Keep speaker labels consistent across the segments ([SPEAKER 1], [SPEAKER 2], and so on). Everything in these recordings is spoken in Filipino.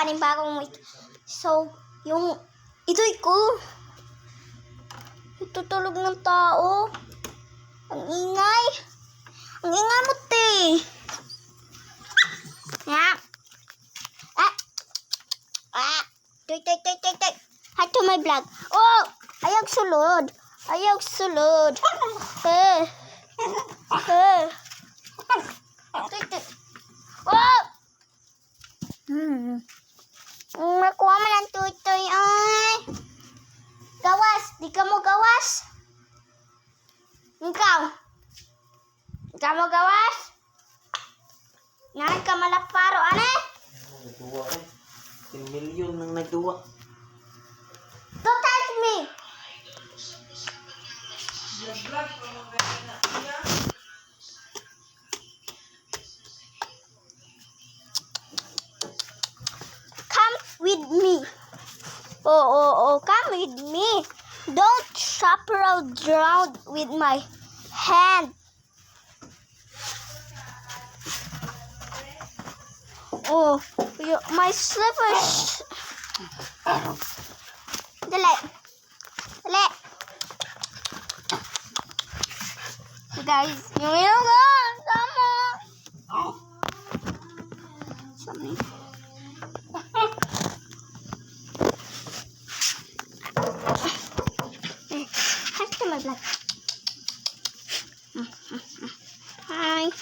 [SPEAKER 1] panibagong so, yung ito'y ko. Tutulog ng tao. Ang ingay. Ang ingay mo, te. Ah. Tuy. Hi to my vlog. Oh! Ayaw sulod. Oh! Nakuha mo ng tutoy, ay. Gawas. Di ka mo gawas. Ikaw mo gawas. Ngayon ka malaparo, ane?
[SPEAKER 2] Nagduwa eh. 10 million nang nagduwa.
[SPEAKER 1] Don't touch me. Come with me. Oh, come with me. Don't shop around with my hand. Oh, my slippers. Dali. Guys, yung inugan. Tama. Sorry. Hi to my vlog. Hi.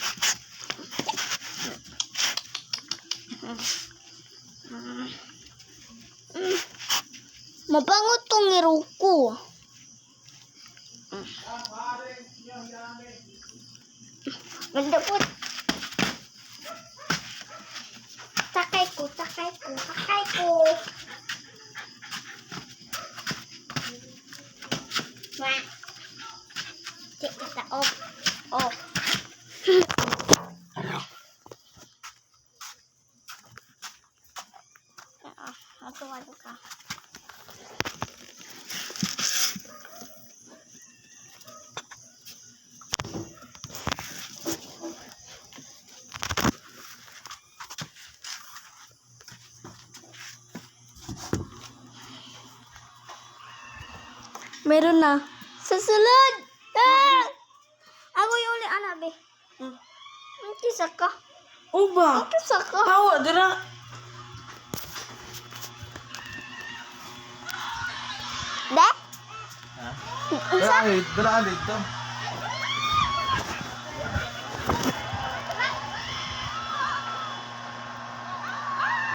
[SPEAKER 1] Mabango tong iruko. Ganda po. Takay ko. Wah. Cek kita off. Aduh ka. Meron na. Susunod! Ako yung uli, be. Kisa ka.
[SPEAKER 2] Uba!
[SPEAKER 1] Kisa ka.
[SPEAKER 2] Tawa, dira!
[SPEAKER 1] De?
[SPEAKER 2] Ha? Dira dito.